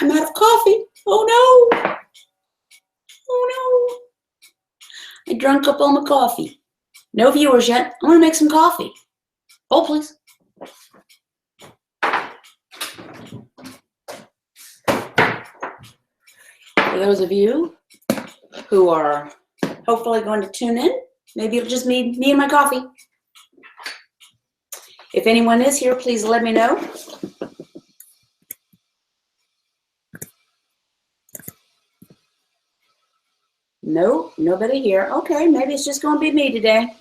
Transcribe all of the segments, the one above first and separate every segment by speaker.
Speaker 1: I'm out of coffee. Oh no. Oh no. I drunk up all my coffee. No viewers yet. I want to make some coffee. Hold, please. For those of you who are hopefully going to tune in, maybe it'll just be me and my coffee. If anyone is here, please let me know. No, nobody here. Okay, maybe it's just going to be me today.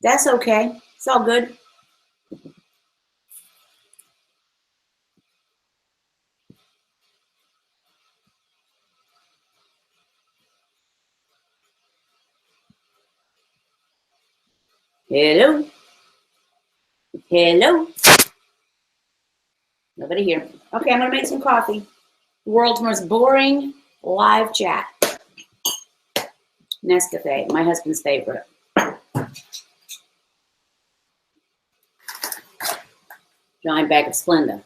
Speaker 1: That's okay. It's all good. Hello. Hello. Nobody here. Okay, I'm going to make some coffee. The world's most boring live chat. Nescafe, my husband's favorite. Giant bag of Splenda.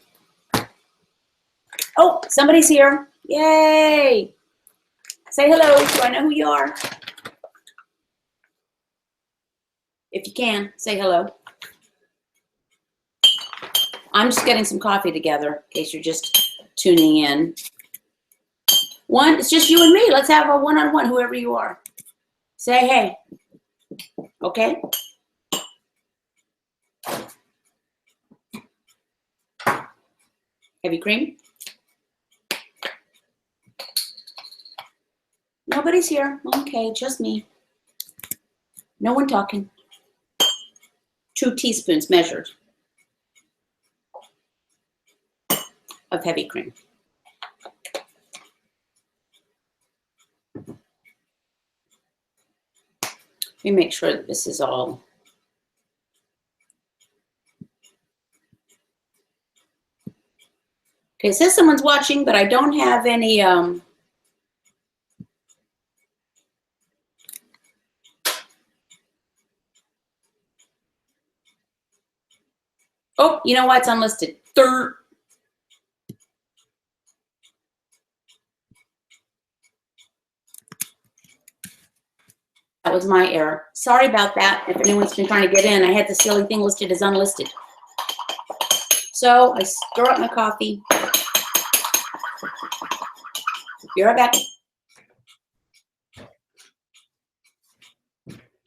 Speaker 1: Oh, somebody's here. Yay. Say hello so I know who you are. If you can, say hello. I'm just getting some coffee together in case you're just tuning in. It's just you and me. Let's have a one-on-one, whoever you are. Say hey. Okay? Heavy cream? Nobody's here. Okay, just me. No one talking. 2 teaspoons measured of heavy cream. Let me make sure that this is all. Okay, it says someone's watching, but I don't have any oh, you know what? It's unlisted. Third. That was my error. Sorry about that. If anyone's been trying to get in, I had the silly thing listed as unlisted. So I stir up my coffee. Be right back.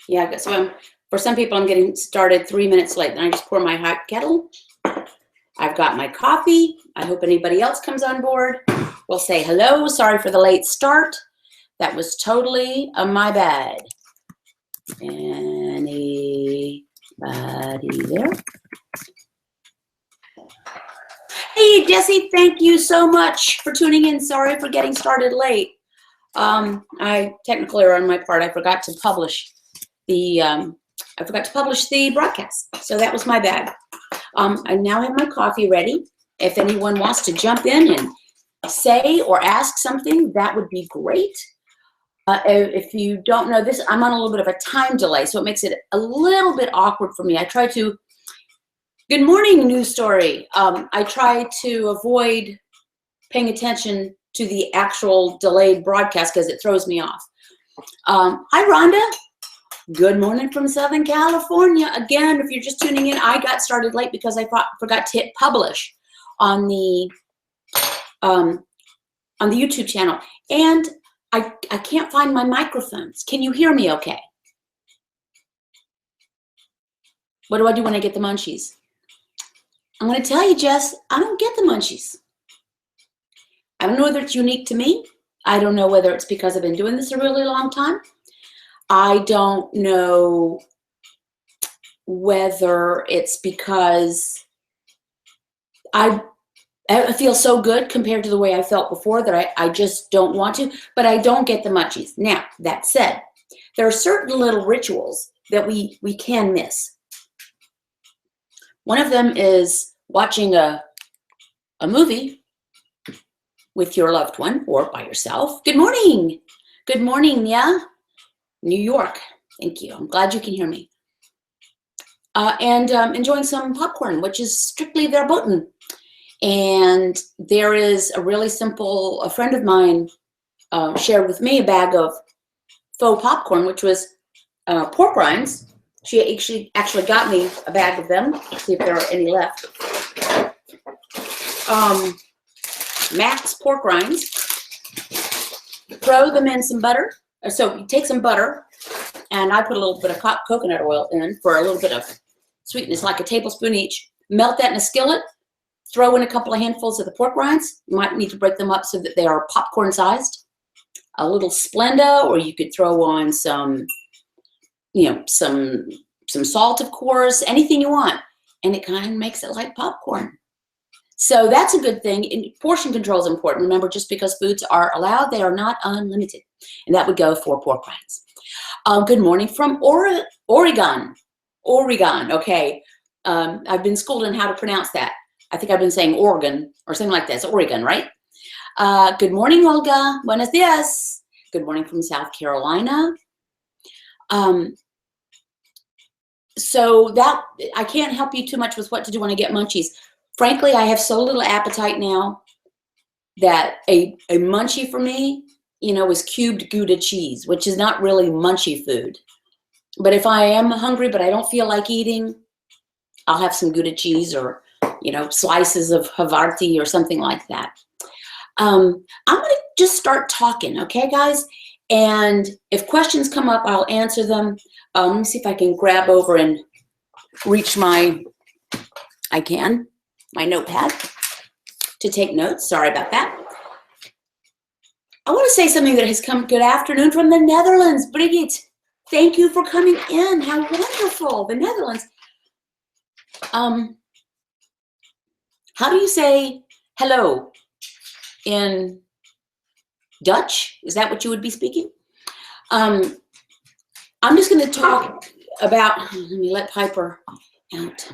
Speaker 1: Yeah, so for some people, I'm getting started 3 minutes late. Then I just pour my hot kettle. I've got my coffee. I hope anybody else comes on board. We'll say hello. Sorry for the late start. That was totally my bad. Anybody there? Hey, Jesse, thank you so much for tuning in. Sorry for getting started late. Technical error on my part. I forgot to publish the broadcast. So that was my bad. I now have my coffee ready. If anyone wants to jump in and say or ask something, that would be great. If you don't know this, I'm on a little bit of a time delay, so it makes it a little bit awkward for me. I try to, good morning, news story. I try to avoid paying attention to the actual delayed broadcast because it throws me off. Hi, Rhonda. Good morning from Southern California. Again, if you're just tuning in, I got started late because I forgot to hit publish on the YouTube channel. And I can't find my microphones. Can you hear me okay? What do I do when I get the munchies? I'm going to tell you, Jess, I don't get the munchies. I don't know whether it's unique to me. I don't know whether it's because I've been doing this a really long time. I don't know whether it's because I feel so good compared to the way I felt before that I just don't want to, but I don't get the munchies. Now, that said, there are certain little rituals that we can miss. One of them is watching a movie with your loved one or by yourself. Good morning. Good morning, yeah. New York. Thank you. I'm glad you can hear me. And enjoying some popcorn, which is strictly verboten And there is a really simple, a friend of mine shared with me a bag of faux popcorn, which was pork rinds. She actually got me a bag of them. Let's see if there are any left. Max pork rinds. Throw them in some butter. So you take some butter, and I put a little bit of coconut oil in for a little bit of sweetness, like a tablespoon each. Melt that in a skillet. Throw in a couple of handfuls of the pork rinds. You might need to break them up so that they are popcorn sized. A little Splenda, or you could throw on some, some salt, of course, anything you want. And it kind of makes it like popcorn. So that's a good thing. And portion control is important. Remember, just because foods are allowed, they are not unlimited. And that would go for pork rinds. Good morning from Oregon. Oregon, okay. I've been schooled in how to pronounce that. I think I've been saying Oregon or something like that. It's Oregon, right? Good morning, Olga. Buenos dias. Good morning from South Carolina. So that I can't help you too much with what to do when I get munchies. Frankly, I have so little appetite now that a munchie for me, is cubed Gouda cheese, which is not really munchy food. But if I am hungry but I don't feel like eating, I'll have some Gouda cheese or, slices of Havarti or something like that. I'm going to just start talking, okay, guys? And if questions come up, I'll answer them. Let me see if I can grab over and reach my notepad to take notes. Sorry about that. I want to say something that has come. Good afternoon from the Netherlands. Brigitte, thank you for coming in. How wonderful. The Netherlands. How do you say hello in Dutch? Is that what you would be speaking? I'm just going to talk about, let me let Piper out.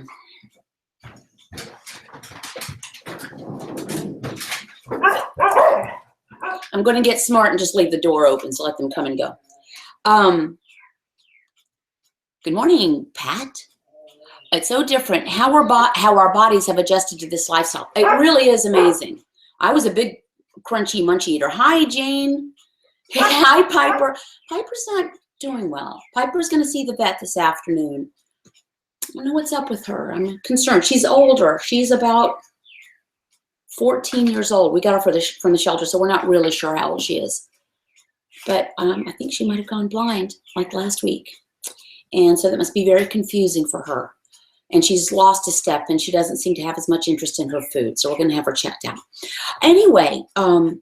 Speaker 1: I'm going to get smart and just leave the door open, so let them come and go. Good morning, Pat. It's so different how our bodies have adjusted to this lifestyle. It really is amazing. I was a big crunchy munchy eater. Hi, Jane. Hi, Piper. Piper's not doing well. Piper's going to see the vet this afternoon. I don't know what's up with her. I'm concerned. She's older. She's about 14 years old. We got her from the shelter, so we're not really sure how old she is. But I think she might have gone blind like last week. And so that must be very confusing for her. And she's lost a step, and she doesn't seem to have as much interest in her food. So we're going to have her checked out. Anyway, I'm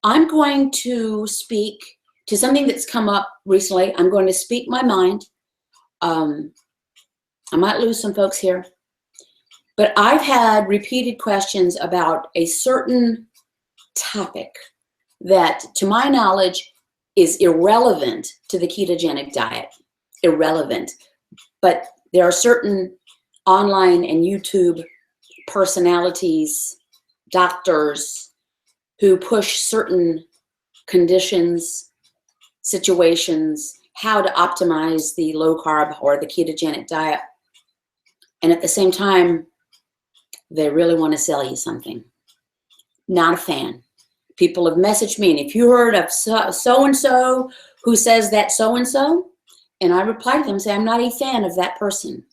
Speaker 1: going to speak to something that's come up recently. I'm going to speak my mind. I might lose some folks here. But I've had repeated questions about a certain topic that, to my knowledge, is irrelevant to the ketogenic diet. Irrelevant. But there are certain online and YouTube personalities, doctors, who push certain conditions, situations, how to optimize the low carb or the ketogenic diet. And at the same time, they really want to sell you something. Not a fan. People have messaged me, and if you heard of so-and-so who says that so-and-so, and I reply to them and say, I'm not a fan of that person.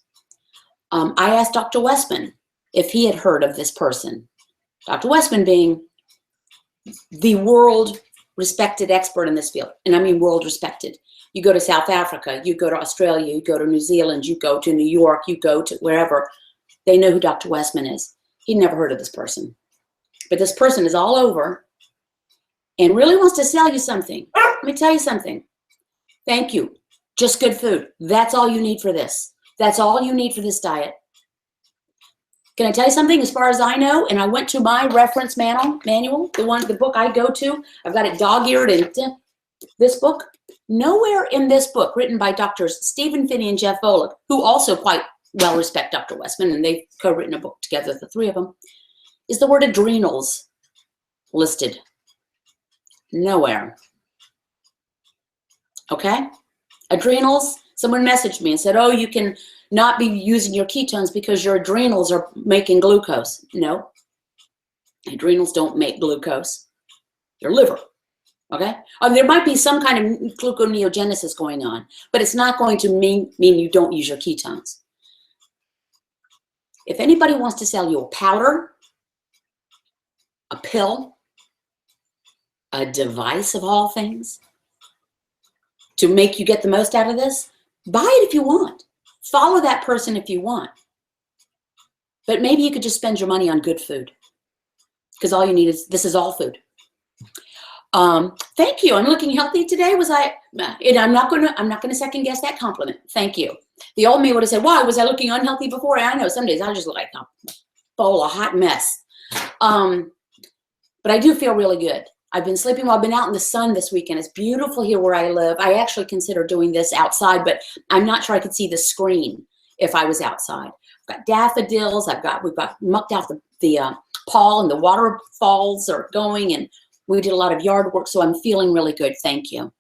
Speaker 1: I asked Dr. Westman if he had heard of this person. Dr. Westman being the world respected expert in this field. And I mean world respected. You go to South Africa, you go to Australia, you go to New Zealand, you go to New York, you go to wherever. They know who Dr. Westman is. He'd never heard of this person. But this person is all over and really wants to sell you something. Let me tell you something. Thank you. Just good food. That's all you need for this. That's all you need for this diet. Can I tell you something? As far as I know, and I went to my reference manual, the book I go to, I've got it dog-eared in this book. Nowhere in this book, written by Drs. Stephen Finney and Jeff Volek, who also quite well respect Dr. Westman, and they've co-written a book together, the three of them, is the word adrenals listed. Nowhere. Okay? Adrenals. Someone messaged me and said, oh, you can not be using your ketones because your adrenals are making glucose. No. Adrenals don't make glucose. Your liver, okay? There might be some kind of gluconeogenesis going on, but it's not going to mean you don't use your ketones. If anybody wants to sell you a powder, a pill, a device of all things, to make you get the most out of this, buy it if you want. Follow that person if you want. But maybe you could just spend your money on good food, because all you need is, this is all food. Thank you. I'm looking healthy today. Was I? And I'm not gonna second guess that compliment. Thank you. The old me would have said, "Why was I looking unhealthy before?" I know some days I just look like a bowl of hot mess. But I do feel really good. I've been sleeping well. I've been out in the sun this weekend. It's beautiful here where I live. I actually consider doing this outside, but I'm not sure I could see the screen if I was outside. I've got daffodils. We've got mucked out the pawl, and the waterfalls are going, and we did a lot of yard work, so I'm feeling really good. Thank you.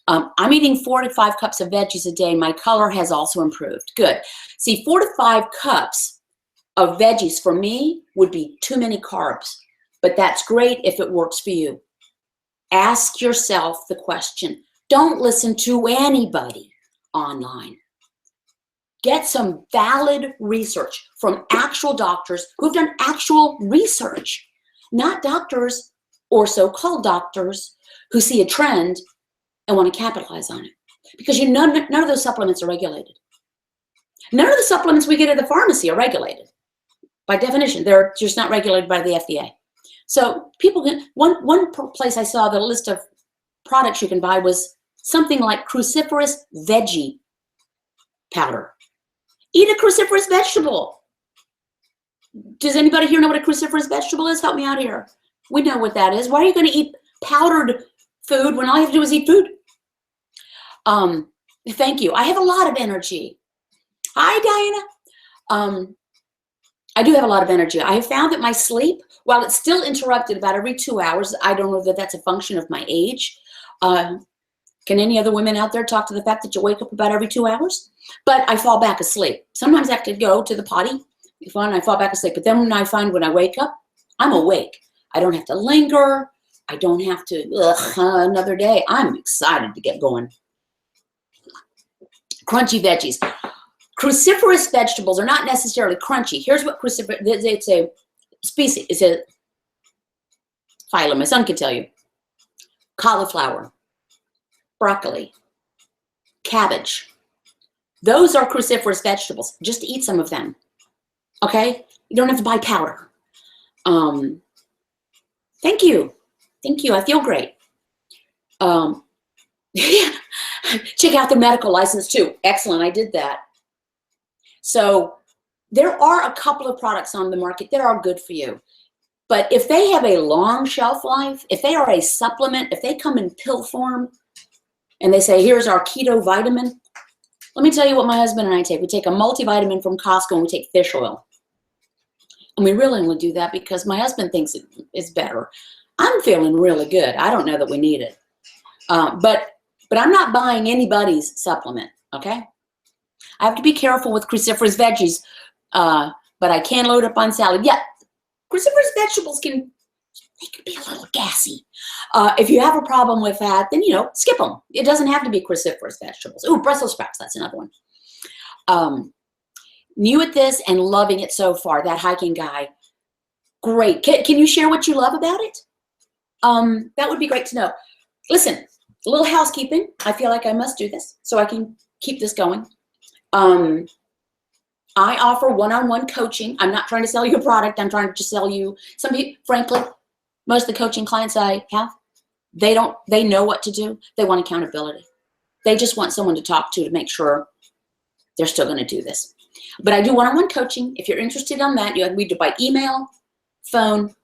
Speaker 1: I'm eating 4 to 5 cups of veggies a day. My color has also improved. Good. See, 4 to 5 cups of veggies for me would be too many carbs, but that's great if it works for you. Ask yourself the question. Don't listen to anybody online. Get some valid research from actual doctors who've done actual research, not doctors or so-called doctors who see a trend and want to capitalize on it. Because none of those supplements are regulated. None of the supplements we get at the pharmacy are regulated. By definition, they're just not regulated by the FDA. So people can, one place I saw the list of products you can buy was something like cruciferous veggie powder. Eat a cruciferous vegetable. Does anybody here know what a cruciferous vegetable is? Help me out here. We know what that is. Why are you going to eat powdered food when all you have to do is eat food? Thank you. I have a lot of energy. Hi, Diana. I do have a lot of energy. I have found that my sleep, while it's still interrupted about every 2 hours, I don't know that that's a function of my age. Can any other women out there talk to the fact that you wake up about every 2 hours? But I fall back asleep. Sometimes I have to go to the potty and I fall back asleep. But then I find when I wake up, I'm awake. I don't have to linger. I don't have to, another day. I'm excited to get going. Crunchy veggies. Cruciferous vegetables are not necessarily crunchy. Here's what cruciferous, it's a species, it's a phylum, my son can tell you. Cauliflower, broccoli, cabbage. Those are cruciferous vegetables. Just eat some of them, okay? You don't have to buy powder. Thank you. Thank you. I feel great. Check out the medical license too. Excellent. I did that. So there are a couple of products on the market that are good for you. But if they have a long shelf life, if they are a supplement, if they come in pill form and they say, here's our keto vitamin, let me tell you what my husband and I take. We take a multivitamin from Costco and we take fish oil. And we really only do that because my husband thinks it is better. I'm feeling really good. I don't know that we need it. But I'm not buying anybody's supplement, okay? I have to be careful with cruciferous veggies, but I can load up on salad. Yeah, cruciferous vegetables can be a little gassy. If you have a problem with that, then, skip them. It doesn't have to be cruciferous vegetables. Ooh, Brussels sprouts, that's another one. New at this and loving it so far, that hiking guy. Great. Can you share what you love about it? That would be great to know. Listen, a little housekeeping. I feel like I must do this so I can keep this going. I offer one-on-one coaching. I'm not trying to sell you a product. I'm trying to just sell you some people. Frankly, most of the coaching clients I have, they know what to do. They want accountability. They just want someone to talk to make sure they're still going to do this. But I do one-on-one coaching. If you're interested in that, we do by email, phone,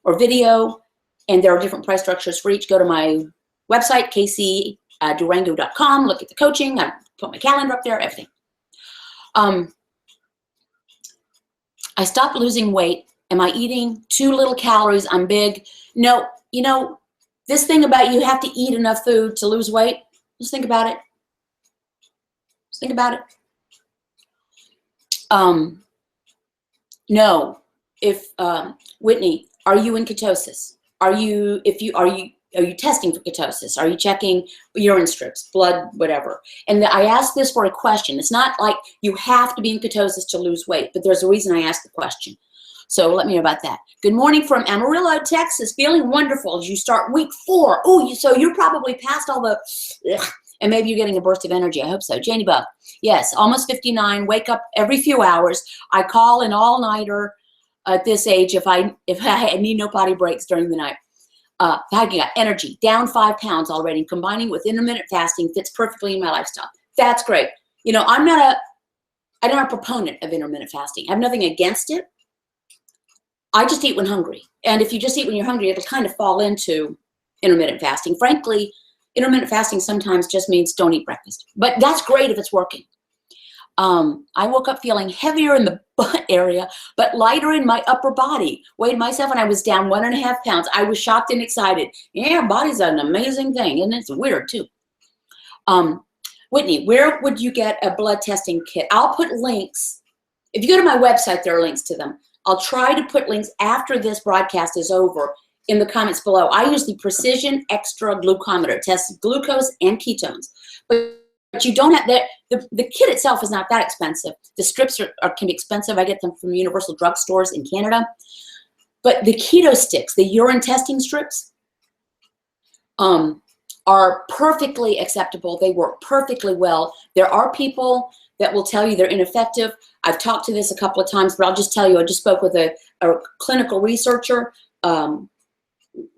Speaker 1: or video, and there are different price structures for each. Go to my website, kcdurango.com. Look at the coaching. I put my calendar up there, everything. I stopped losing weight. Am I eating too little calories? I'm big. No, this thing about you have to eat enough food to lose weight, just think about it. Just think about it. No, if, Whitney, Are you in ketosis? Are you testing for ketosis? Are you checking urine strips, blood, whatever? And I ask this for a question. It's not like you have to be in ketosis to lose weight, but there's a reason I ask the question. So let me know about that. Good morning from Amarillo, Texas. Feeling wonderful as you start week 4. Oh, so you're probably past all the, and maybe you're getting a burst of energy. I hope so. Janie Buck. Yes, almost 59. Wake up every few hours. I call an all-nighter at this age if I need no potty breaks during the night. I got energy, down 5 pounds already. Combining with intermittent fasting fits perfectly in my lifestyle. That's great. You know, I'm not a proponent of intermittent fasting. I have nothing against it. I just eat when hungry. And if you just eat when you're hungry, it'll kind of fall into intermittent fasting. Frankly, intermittent fasting sometimes just means don't eat breakfast. But that's great if it's working. I woke up feeling heavier in the butt area, but lighter in my upper body. Weighed myself and I was down 1.5 pounds. I was shocked and excited. Yeah, body's an amazing thing, and it's weird too. Whitney, where would you get a blood testing kit? I'll put links. If you go to my website, there are links to them. I'll try to put links after this broadcast is over in the comments below. I use the Precision Extra Glucometer. It tests glucose and ketones. But you don't have that. The kit itself is not that expensive. The strips can be expensive. I get them from Universal Drug Stores in Canada. But the keto sticks, the urine testing strips, are perfectly acceptable. They work perfectly well. There are people that will tell you they're ineffective. I've talked to this a couple of times, but I'll just tell you, I just spoke with a clinical researcher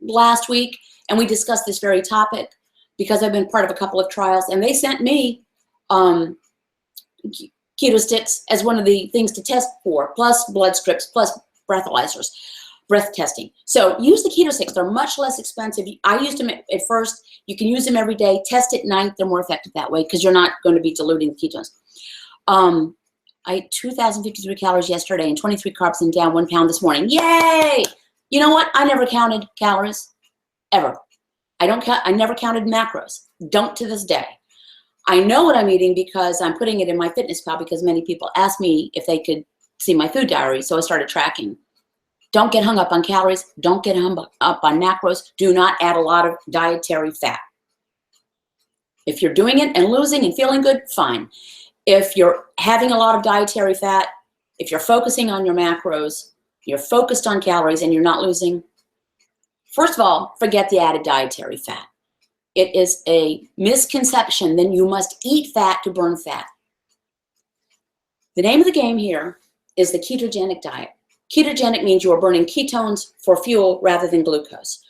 Speaker 1: last week, and we discussed this very topic because I've been part of a couple of trials, and they sent me keto sticks as one of the things to test for, plus blood strips, plus breathalyzers, breath testing. So use the keto sticks. They're much less expensive. I used them at first. You can use them every day. Test at night. They're more effective that way because you're not going to be diluting the ketones. I ate 2,053 calories yesterday and 23 carbs and down 1 pound this morning. Yay! You know what? I never counted calories, ever. I never counted macros. Don't to this day. I know what I'm eating because I'm putting it in my fitness pal because many people asked me if they could see my food diary, so I started tracking. Don't get hung up on calories. Don't get hung up on macros. Do not add a lot of dietary fat. If you're doing it and losing and feeling good, fine. If you're having a lot of dietary fat, if you're focusing on your macros, you're focused on calories and you're not losing, first of all, forget the added dietary fat. It is a misconception. Then you must eat fat to burn fat. The name of the game here is the ketogenic diet. Ketogenic means you are burning ketones for fuel rather than glucose.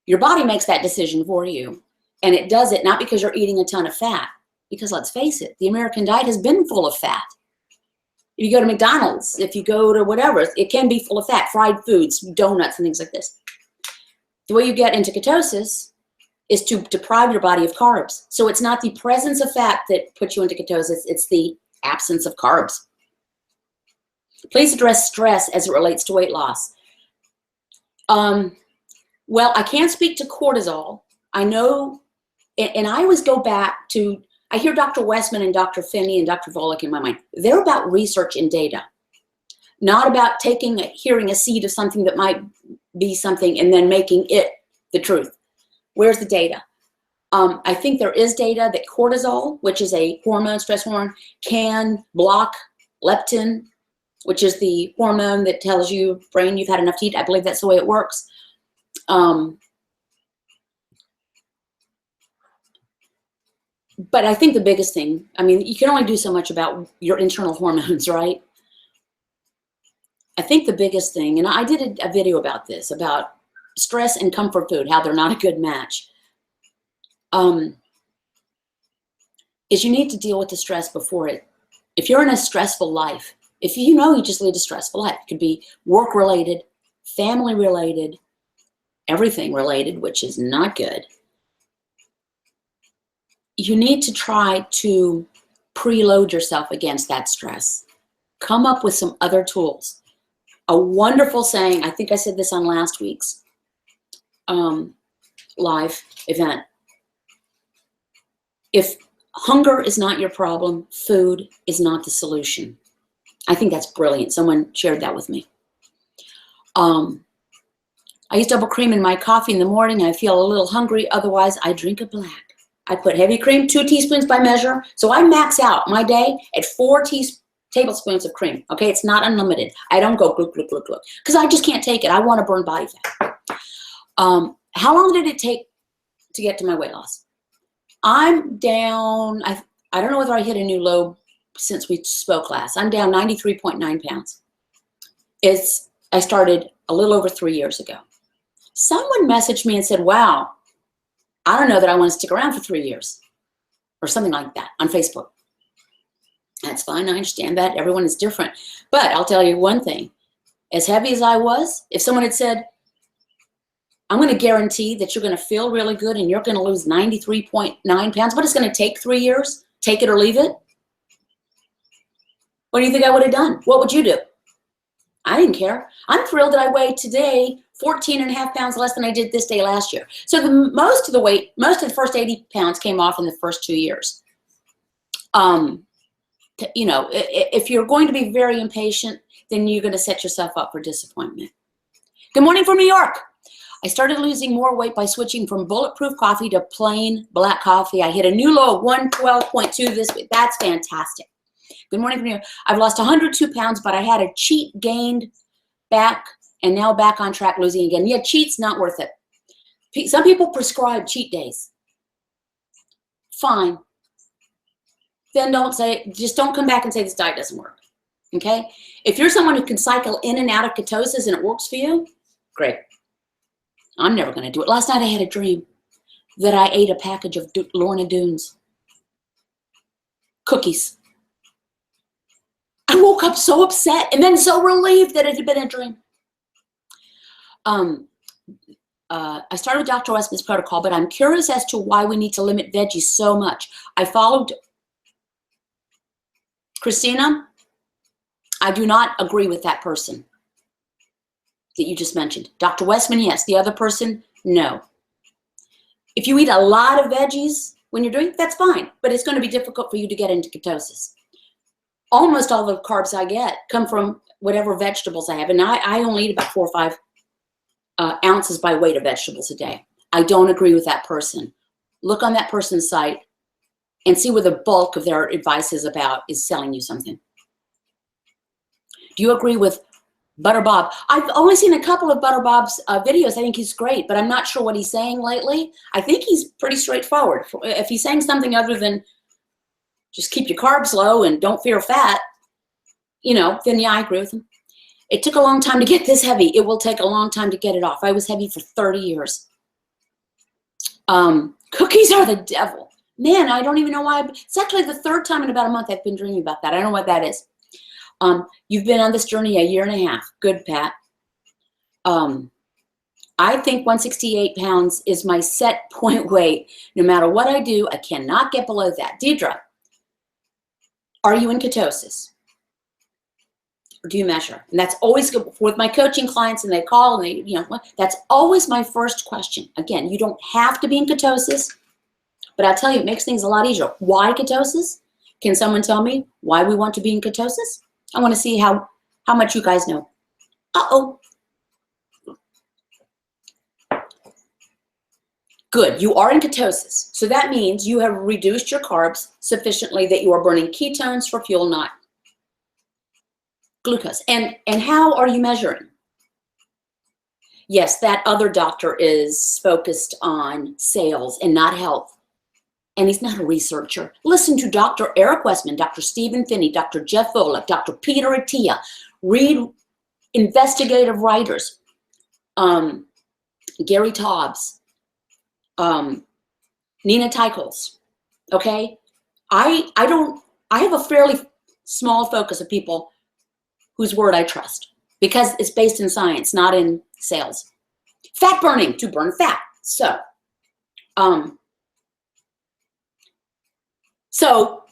Speaker 1: Your body makes that decision for you, and it does it not because you're eating a ton of fat, because let's face it, the American diet has been full of fat. If you go to McDonald's, if you go to whatever, it can be full of fat, fried foods, donuts, and things like this. The way you get into ketosis is to deprive your body of carbs. So it's not the presence of fat that puts you into ketosis, it's the absence of carbs. Please address stress as it relates to weight loss. Well, I can't speak to cortisol. I know, and I always go back to, I hear Dr. Westman and Dr. Finney and Dr. Volek in my mind. They're about research and data, not about hearing a seed of something that might be something and then making it the truth. Where's the data? I think there is data that cortisol, which is a hormone, stress hormone, can block leptin, which is the hormone that tells you, brain, you've had enough to eat. I believe that's the way it works. But I think the biggest thing, I mean, you can only do so much about your internal hormones, right? I think the biggest thing, and I did a video about this, about stress and comfort food, how they're not a good match, is you need to deal with the stress before it. If you're in a stressful life, if you know you just lead a stressful life, it could be work-related, family-related, everything related, which is not good. You need to try to preload yourself against that stress. Come up with some other tools. A wonderful saying, I think I said this on last week's live event. If hunger is not your problem, food is not the solution. I think that's brilliant. Someone shared that with me. I use double cream in my coffee in the morning. I feel a little hungry. Otherwise, I drink a black. I put heavy cream, 2 teaspoons by measure. So I max out my day at 4 tablespoons of cream. Okay, it's not unlimited. I don't go gluk, gluk, gluk, gluk, because I just can't take it. I want to burn body fat. How long did it take to get to my weight loss? I'm down, I don't know whether I hit a new low since we spoke last. I'm down 93.9 pounds. I started a little over 3 years ago. Someone messaged me and said, wow, I don't know that I want to stick around for 3 years or something like that on Facebook. That's fine. I understand that. Everyone is different. But I'll tell you one thing. As heavy as I was, if someone had said, I'm going to guarantee that you're going to feel really good and you're going to lose 93.9 pounds, but it's going to take 3 years, take it or leave it. What do you think I would have done? What would you do? I didn't care. I'm thrilled that I weighed today 14.5 pounds less than I did this day last year. So most of the first 80 pounds came off in the first 2 years. You know, if you're going to be very impatient, then you're going to set yourself up for disappointment. Good morning from New York. I started losing more weight by switching from bulletproof coffee to plain black coffee. I hit a new low of 112.2 this week. That's fantastic. Good morning from New York. I've lost 102 pounds, but I had a cheat, gained back, and now back on track losing again. Yeah, cheat's not worth it. Some people prescribe cheat days. Fine. Then just don't come back and say this diet doesn't work. Okay? If you're someone who can cycle in and out of ketosis and it works for you, great. I'm never going to do it. Last night I had a dream that I ate a package of Lorna Doones cookies. I woke up so upset and then so relieved that it had been a dream. I started with Dr. Westman's protocol, but I'm curious as to why we need to limit veggies so much. I followed Christina. I do not agree with that person that you just mentioned. Dr. Westman, yes. The other person, no. If you eat a lot of veggies when you're doing it, that's fine, but it's going to be difficult for you to get into ketosis. Almost all the carbs I get come from whatever vegetables I have, and I only eat about 4 or 5 ounces by weight of vegetables a day. I don't agree with that person. Look on that person's site and see where the bulk of their advice is selling you something. Do you agree with Butter Bob? I've only seen a couple of Butter Bob's videos. I think he's great, but I'm not sure what he's saying lately. I think he's pretty straightforward. If he's saying something other than just keep your carbs low and don't fear fat, you know, then yeah, I agree with him. It took a long time to get this heavy. It will take a long time to get it off. I was heavy for 30 years. Cookies are the devil. Man, I don't even know why. It's actually the 3rd time in about a month I've been dreaming about that. I don't know what that is. You've been on this journey a year and a half. Good, Pat. I think 168 pounds is my set point weight. No matter what I do, I cannot get below that. Deidre, are you in ketosis? Or do you measure? And that's always good with my coaching clients, and they call and they, you know, that's always my first question. Again, you don't have to be in ketosis, but I'll tell you, it makes things a lot easier. Why ketosis? Can someone tell me why we want to be in ketosis? I want to see how much you guys know. Uh-oh. Good, you are in ketosis. So that means you have reduced your carbs sufficiently that you are burning ketones for fuel, not glucose. And how are you measuring? Yes, that other doctor is focused on sales and not health. And he's not a researcher. Listen to Dr. Eric Westman, Dr. Stephen Finney, Dr. Jeff Volek, Dr. Peter Attia. Read investigative writers. Gary Taubes. Nina Teichels. Okay? I have a fairly small focus of people whose word I trust because it's based in science, not in sales. Fat burning, to burn fat. So,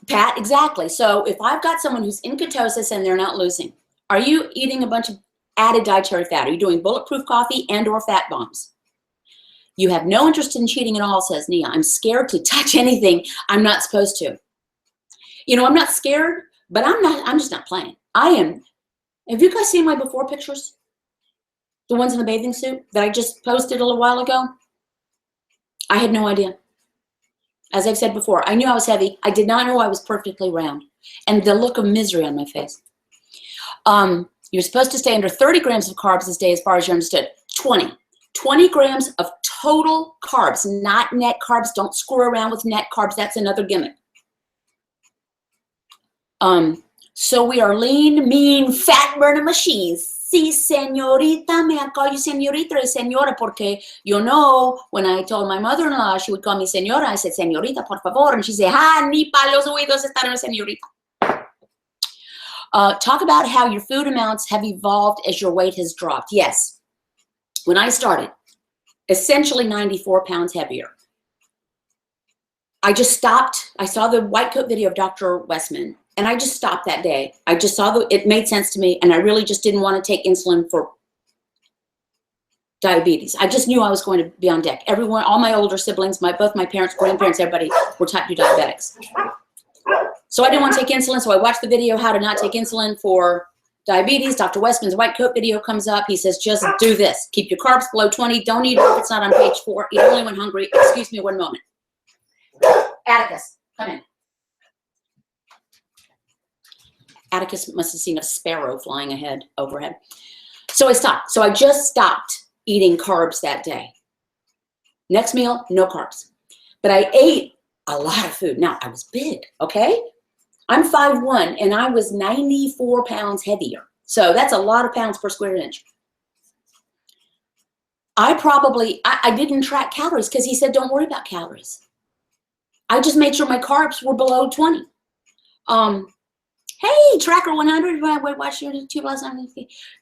Speaker 1: Pat, exactly. So if I've got someone who's in ketosis and they're not losing, are you eating a bunch of added dietary fat? Are you doing bulletproof coffee and or fat bombs? You have no interest in cheating at all, says Nia. I'm scared to touch anything I'm not supposed to. You know, I'm not scared, but I'm just not playing. I am. Have you guys seen my before pictures? the ones in the bathing suit that I just posted a little while ago, I had no idea. As I've said before, I knew I was heavy. I did not know I was perfectly round. And the look of misery on my face. You're supposed to stay under 30 grams of carbs this day as far as you understood. 20 grams of total carbs, not net carbs. Don't screw around with net carbs. That's another gimmick. So we are lean, mean, fat burning machines. Sí, señorita, me call you señorita or señora, porque you know, when I told my mother-in-law, she would call me señora. I said, señorita, por favor. And she said, ni pa los oídos estar una señorita. Talk about how your food amounts have evolved as your weight has dropped. Yes. When I started, essentially 94 pounds heavier. I just stopped. I saw the white coat video of Dr. Westman, and I just stopped that day. I just saw it made sense to me, and I really just didn't want to take insulin for diabetes. I just knew I was going to be on deck. Everyone, all my older siblings, both my parents, grandparents, everybody were type 2 diabetics. So I didn't want to take insulin, so I watched the video, how to not take insulin for diabetes. Dr. Westman's white coat video comes up. He says, just do this. Keep your carbs below 20. Don't eat if it's not on page 4. Eat only when hungry. Excuse me one moment. Atticus, come in. Atticus must have seen a sparrow flying overhead. So I stopped. So I just stopped eating carbs that day. Next meal, no carbs. But I ate a lot of food. Now, I was big, okay? I'm 5'1", and I was 94 pounds heavier. So that's a lot of pounds per square inch. I didn't track calories because he said, don't worry about calories. I just made sure my carbs were below 20. Hey, Tracker 100, watch your YouTube last night.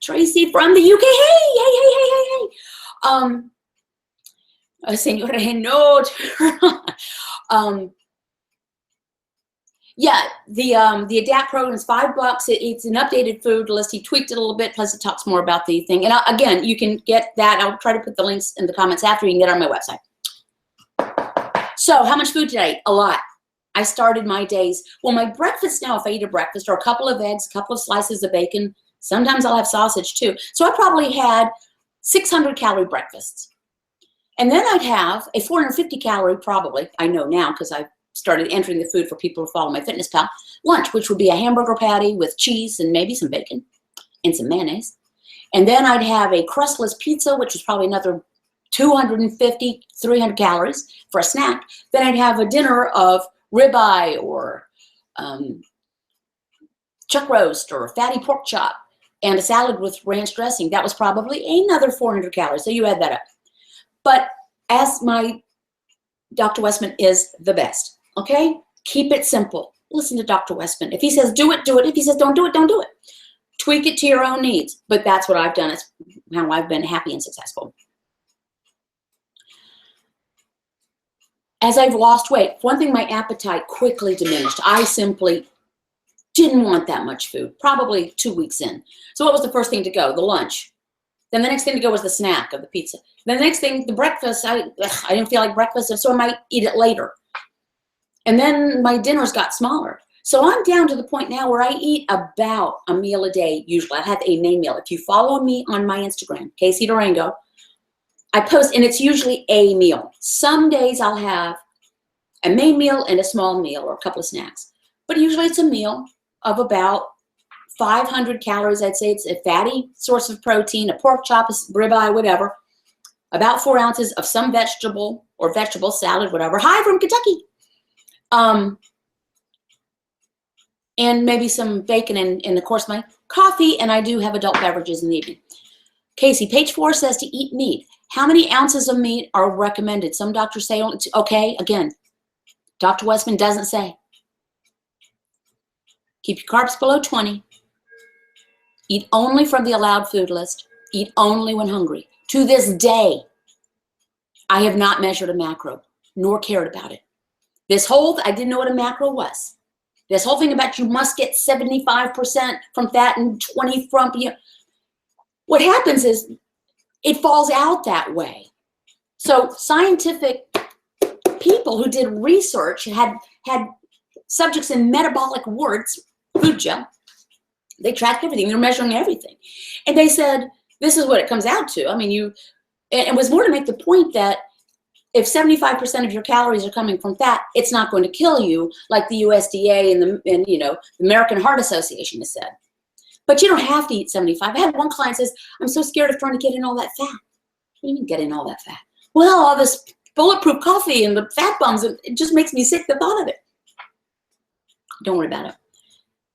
Speaker 1: Tracy from the UK. Hey. Señora, no. Yeah, the ADAPT program is $5. It's an updated food list. He tweaked it a little bit, plus it talks more about the thing. And again, you can get that. I'll try to put the links in the comments after. You can get it on my website. So how much food did I eat? A lot. I started my days. Well, my breakfast now, if I eat a breakfast, or a couple of eggs, a couple of slices of bacon, sometimes I'll have sausage too. So I probably had 600 calorie breakfasts. And then I'd have a 450 calorie, probably, I know now because I've started entering the food for people who follow my Fitness Pal, lunch, which would be a hamburger patty with cheese and maybe some bacon and some mayonnaise. And then I'd have a crustless pizza, which was probably another 250, 300 calories for a snack. Then I'd have a dinner of ribeye or chuck roast or fatty pork chop and a salad with ranch dressing. That was probably another 400 calories. So you add that up. But as my Dr. Westman is the best, okay? Keep it simple. Listen to Dr. Westman. If he says do it, do it. If he says don't do it, don't do it. Tweak it to your own needs. But that's what I've done. It's how I've been happy and successful. As I've lost weight, one thing, my appetite quickly diminished. I simply didn't want that much food, probably 2 weeks in. So what was the first thing to go? The lunch. Then the next thing to go was the snack of the pizza. Then the next thing, the breakfast. I didn't feel like breakfast, so I might eat it later. And then my dinners got smaller. So I'm down to the point now where I eat about a meal a day usually. I have a main meal. If you follow me on my Instagram, Casey Durango, I post, and it's usually a meal. Some days I'll have a main meal and a small meal or a couple of snacks. But usually it's a meal of about 500 calories. I'd say it's a fatty source of protein, a pork chop, a ribeye, whatever. About 4 ounces of some vegetable or vegetable salad, whatever. Hi from Kentucky. And maybe some bacon and of course my coffee, and I do have adult beverages in the evening. Casey, page 4 says to eat meat. How many ounces of meat are recommended? Some doctors say, okay, again, Dr. Westman doesn't say. Keep your carbs below 20. Eat only from the allowed food list. Eat only when hungry. To this day, I have not measured a macro, nor cared about it. I didn't know what a macro was. This whole thing about you must get 75% from fat and 20 from, what happens is it falls out that way. So scientific people who did research had subjects in metabolic wards, food gel. They tracked everything. They're measuring everything. And they said this is what it comes out to. I mean, it was more to make the point that if 75% of your calories are coming from fat, it's not going to kill you, like the USDA and you know, the American Heart Association has said. But you don't have to eat 75. I had one client says, I'm so scared of trying to get in all that fat. What do you mean get in all that fat? Well, all this bulletproof coffee and the fat bombs, it just makes me sick, the thought of it. Don't worry about it.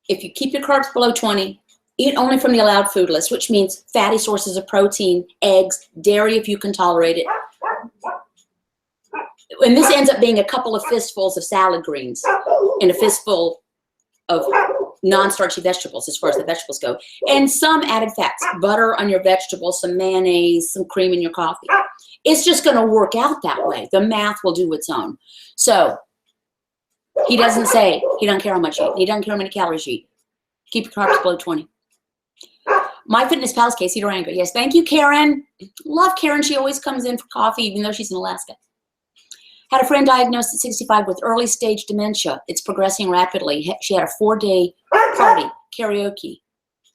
Speaker 1: If you keep your carbs below 20, eat only from the allowed food list, which means fatty sources of protein, eggs, dairy if you can tolerate it. And this ends up being a couple of fistfuls of salad greens and a fistful of non-starchy vegetables as far as the vegetables go. And some added fats, butter on your vegetables, some mayonnaise, some cream in your coffee. It's just going to work out that way. The math will do its own. So he doesn't say he doesn't care how much you eat. He doesn't care how many calories you eat. Keep your carbs below 20. MyFitnessPal's Casey Durango. Yes, thank you, Karen. Love Karen. She always comes in for coffee, even though she's in Alaska. Had a friend diagnosed at 65 with early stage dementia. It's progressing rapidly. She had a 4-day party, karaoke,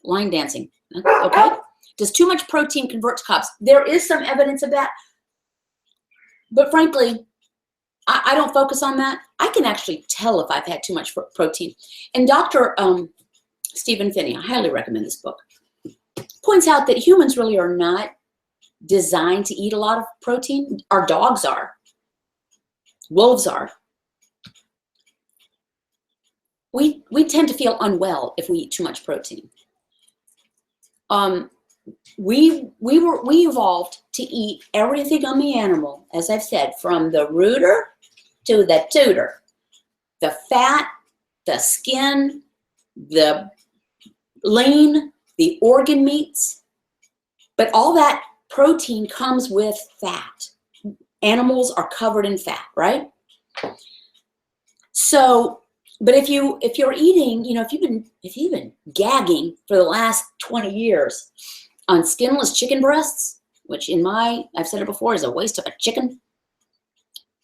Speaker 1: line dancing. Okay? Does too much protein convert to carbs? There is some evidence of that. But frankly, I don't focus on that. I can actually tell if I've had too much protein. And Dr. Stephen Finney, I highly recommend this book, points out that humans really are not designed to eat a lot of protein. Our dogs are. Wolves are. We tend to feel unwell if we eat too much protein. We evolved to eat everything on the animal, as I've said, from the rooter to the tutor. The fat, the skin, the lean, the organ meats. But all that protein comes with fat. Animals are covered in fat, right? So, but if you're eating, you know, if you've been gagging for the last 20 years on skinless chicken breasts, which I've said it before, is a waste of a chicken.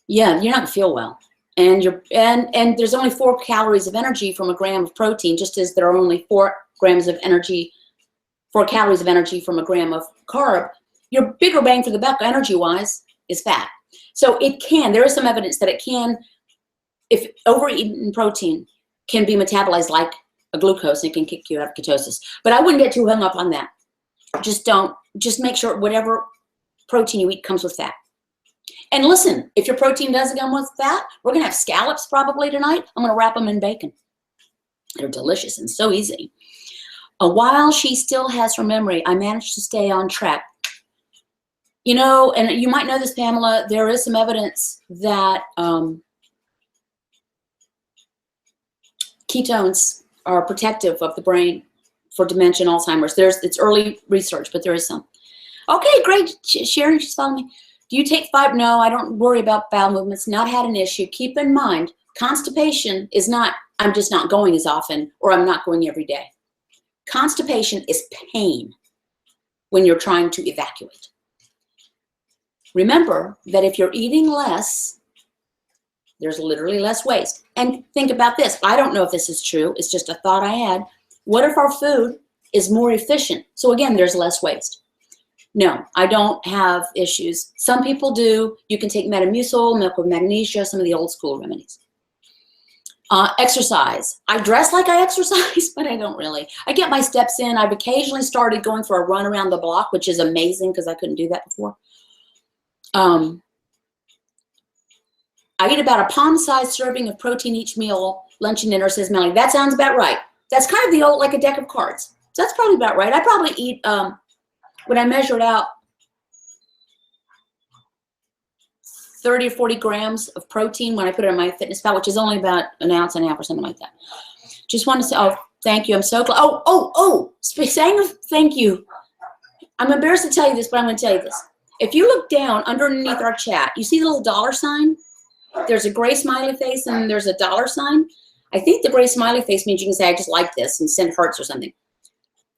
Speaker 1: Yeah, you're not gonna feel well. And and there's only 4 calories of energy from a gram of protein, just as there are only 4 calories of energy from a gram of carb. Your bigger bang for the buck energy-wise is fat. So there is some evidence that it can, if overeaten protein, can be metabolized like a glucose and it can kick you out of ketosis. But I wouldn't get too hung up on that. Just make sure whatever protein you eat comes with fat. And listen, if your protein doesn't come with fat, we're gonna have scallops probably tonight. I'm gonna wrap them in bacon. They're delicious and so easy. While she still has her memory, I managed to stay on track. You know, and you might know this, Pamela, there is some evidence that ketones are protective of the brain for dementia and Alzheimer's. It's early research, but there is some. Okay, great. Sharon, she's following me. Do you take fiber? No, I don't worry about bowel movements. Not had an issue. Keep in mind, constipation is not, I'm just not going as often, or I'm not going every day. Constipation is pain when you're trying to evacuate. Remember that if you're eating less, there's literally less waste. And think about this. I don't know if this is true. It's just a thought I had. What if our food is more efficient? So again, there's less waste. No, I don't have issues. Some people do. You can take Metamucil, milk with magnesia, some of the old school remedies. Exercise. I dress like I exercise, but I don't really. I get my steps in. I've occasionally started going for a run around the block, which is amazing because I couldn't do that before. I eat about a palm-sized serving of protein each meal, lunch and dinner, says Melanie. That sounds about right. That's kind of the old, like a deck of cards. So that's probably about right. I probably eat, when I measured out, 30 or 40 grams of protein when I put it in my MyFitnessPal, which is only about an ounce and a half or something like that. Just want to say, oh, thank you. I'm so glad. Saying thank you. I'm embarrassed to tell you this, but I'm going to tell you this. If you look down underneath our chat, you see the little dollar sign? There's a gray smiley face and there's a dollar sign. I think the gray smiley face means you can say, I just like this and send hearts or something.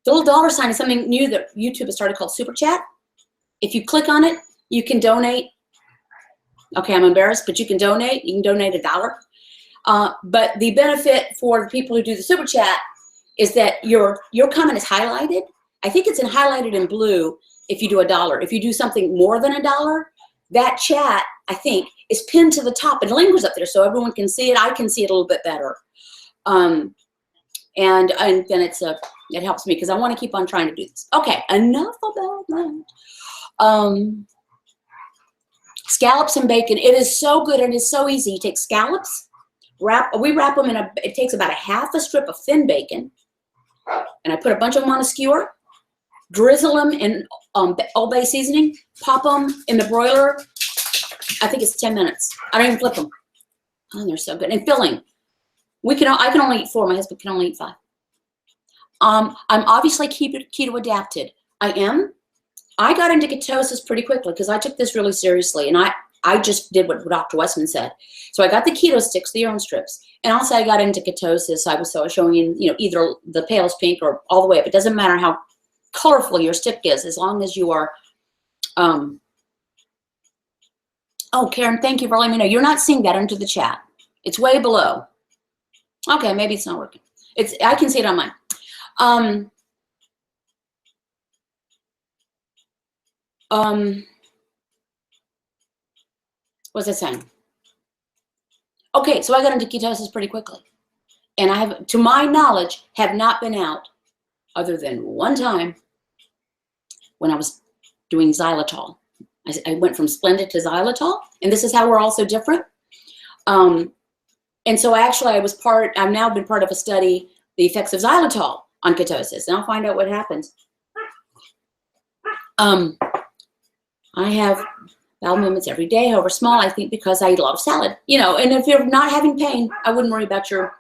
Speaker 1: The little dollar sign is something new that YouTube has started called Super Chat. If you click on it, you can donate. Okay, I'm embarrassed, but you can donate. You can donate $1. But the benefit for the people who do the Super Chat is that your comment is highlighted I think it's highlighted in blue if you do $1. If you do something more than $1, that chat, I think, is pinned to the top. It lingers up there so everyone can see it. I can see it a little bit better. And then it helps me because I want to keep on trying to do this. Okay, enough about that. Scallops and bacon. It is so good and it's so easy. You take scallops, we wrap them it takes about a half a strip of thin bacon, and I put a bunch of them on a skewer, drizzle them in Old Bay seasoning, pop them in the broiler. I think it's 10 minutes. I don't even flip them. Oh, they're so good. And filling. I can only eat 4. My husband can only eat 5. I'm obviously keto adapted. I got into ketosis pretty quickly because I took this really seriously, and I just did what Dr. Westman said. So I got the keto sticks, the urine strips, and also I got into ketosis. I was showing you, either the palest pink or all the way up. It doesn't matter how colorful your stick is, as long as you are. Oh, Karen, thank you for letting me know. You're not seeing that under the chat. It's way below. Okay, maybe it's not working. I can see it on mine. What's I saying? Okay, so I got into ketosis pretty quickly. And I have, to my knowledge, have not been out other than one time when I was doing xylitol. I went from Splendid to xylitol, and this is how we're all so different. And so I've now been part of a study, the effects of xylitol on ketosis, and I'll find out what happens. I have bowel movements every day, however small, I think because I eat a lot of salad, and if you're not having pain, I wouldn't worry about your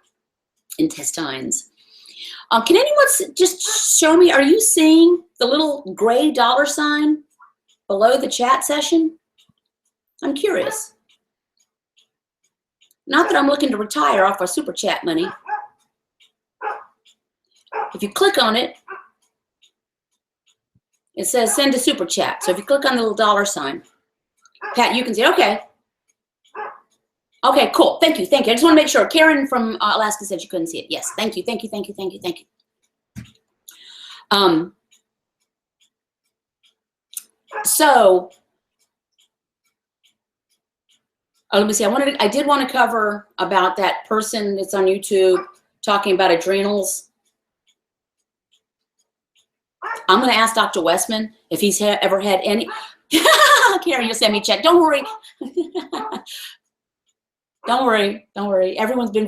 Speaker 1: intestines. Can anyone just show me, are you seeing the little gray $sign below the chat session? I'm curious. Not that I'm looking to retire off our super chat money. If you click on it, it says send a super chat. So if you click on the little $sign, Pat, you can see it. Okay. Okay, cool. Thank you. I just want to make sure. Karen from Alaska said you couldn't see it. Yes. Thank you. So, let me see. I did want to cover about that person that's on YouTube talking about adrenals. I'm going to ask Dr. Westman if he's ever had any. Karen, you'll send me a check. Don't worry. Don't worry. Everyone's been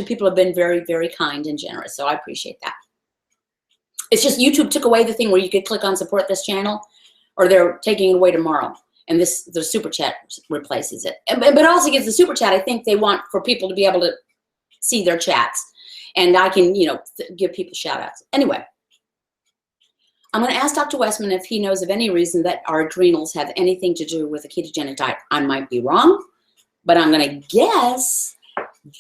Speaker 1: people have been very, very kind and generous. So I appreciate that. It's just YouTube took away the thing where you could click on support this channel, or they're taking it away tomorrow. And the super chat replaces it. But it also gives the super chat. I think they want for people to be able to see their chats. And I can, give people shout outs. Anyway. I'm going to ask Dr. Westman if he knows of any reason that our adrenals have anything to do with a ketogenic diet. I might be wrong, but I'm going to guess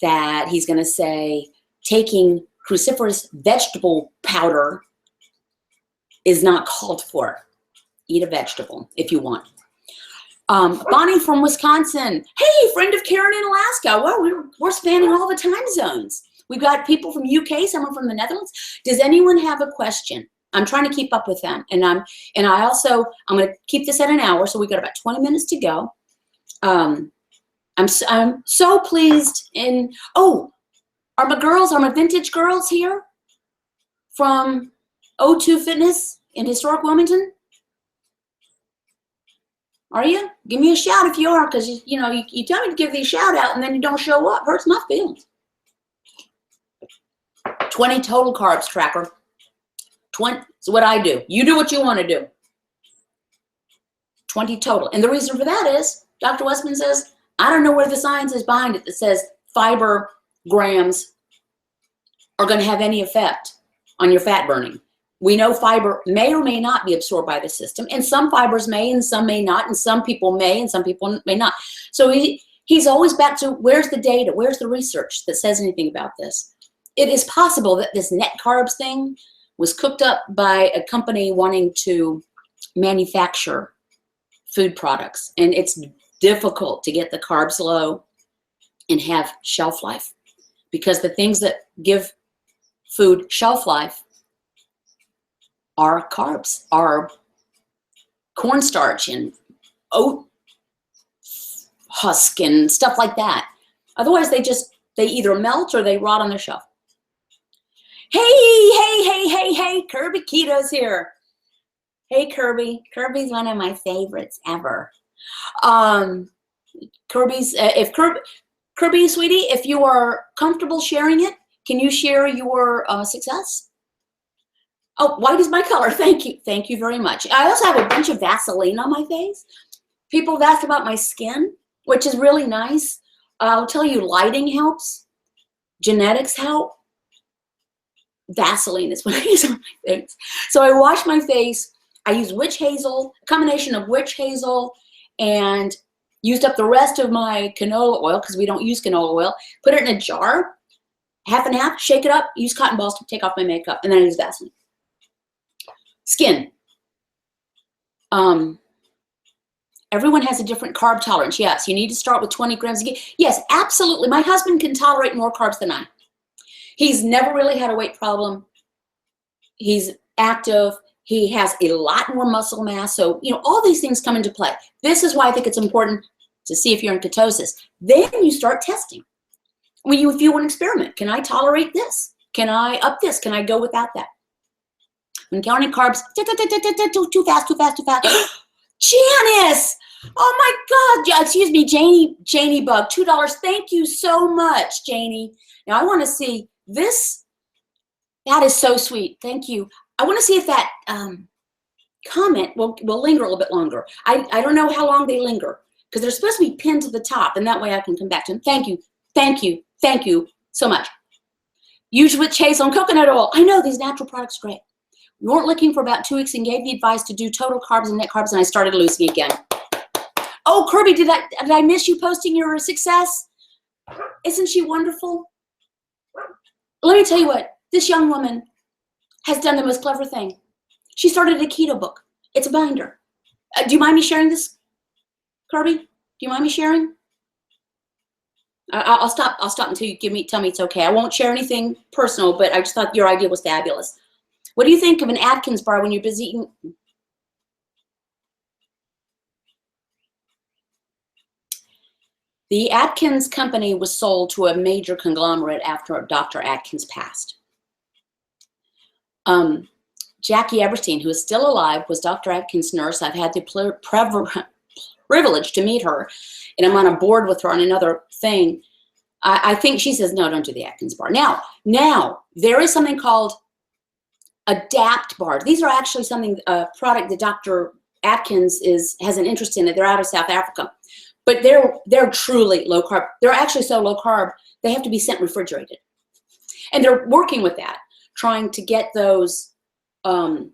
Speaker 1: that he's going to say taking cruciferous vegetable powder is not called for. Eat a vegetable if you want. Bonnie from Wisconsin. Hey, friend of Karen in Alaska. Well, we're spanning all the time zones. We've got people from UK, someone from the Netherlands. Does anyone have a question? I'm trying to keep up with them, and I'm going to keep this at an hour, so we got about 20 minutes to go. I'm so pleased. Are my vintage girls here from O2 Fitness in historic Wilmington? Are you? Give me a shout if you are, because you tell me to give these shout out and then you don't show up. Hurts my feelings. 20 total carbs tracker. 20 is what I do. You do what you want to do. 20 total. And the reason for that is, Dr. Westman says, I don't know where the science is behind it that says fiber grams are going to have any effect on your fat burning. We know fiber may or may not be absorbed by the system, and some fibers may and some may not, and some people may and some people may not. So he's always back to, where's the data? Where's the research that says anything about this? It is possible that this net carbs thing was cooked up by a company wanting to manufacture food products. And it's difficult to get the carbs low and have shelf life, because the things that give food shelf life are carbs, are cornstarch and oat husk and stuff like that. Otherwise, they either melt or they rot on their shelf. Hey, Kirby Keto's here. Hey, Kirby. Kirby's one of my favorites ever. Kirby's, Kirby, sweetie, if you are comfortable sharing it, can you share your success? Oh, white is my color. Thank you. Thank you very much. I also have a bunch of Vaseline on my face. People have asked about my skin, which is really nice. I'll tell you, lighting helps. Genetics help. Vaseline is what I use on my face. So I wash my face. I use witch hazel, a combination of witch hazel, and used up the rest of my canola oil because we don't use canola oil. Put it in a jar, half and half, shake it up, use cotton balls to take off my makeup, and then I use Vaseline. Skin. Everyone has a different carb tolerance. Yes, you need to start with 20 grams a day. Yes, absolutely. My husband can tolerate more carbs than I. He's never really had a weight problem. He's active. He has a lot more muscle mass. So, all these things come into play. This is why I think it's important to see if you're in ketosis. Then you start testing. If you want to experiment, can I tolerate this? Can I up this? Can I go without that? When counting carbs, too fast. Janice! Oh my God! Excuse me, Janie Bug, $2. Thank you so much, Janie. Now I want to see this. That is so sweet. Thank you. I want to see if that comment will linger a little bit longer. I don't know how long they linger because they're supposed to be pinned to the top, and that way I can come back to them. Thank you so much. Use witch hazel and coconut oil. I know these natural products are great. We weren't looking for about 2 weeks and gave the advice to do total carbs and net carbs, and I started losing again. Oh, Kirby, did I miss you posting your success? Isn't she wonderful? Let me tell you what, this young woman has done the most clever thing. She started a keto book. It's a binder. Do you mind me sharing this, Kirby? Do you mind me sharing? I'll stop until you tell me it's okay. I won't share anything personal, but I just thought your idea was fabulous. What do you think of an Atkins bar when you're busy eating? The Atkins company was sold to a major conglomerate after Dr. Atkins passed. Jackie Eberstein, who is still alive, was Dr. Atkins' nurse. I've had the privilege to meet her, and I'm on a board with her on another thing. I think she says, no, don't do the Atkins bar. Now, there is something called Adapt bar. These are actually a product that Dr. Atkins has an interest in. It. They're out of South Africa. But they're truly low carb. They're actually so low carb, they have to be sent refrigerated. And they're working with that, trying to get those so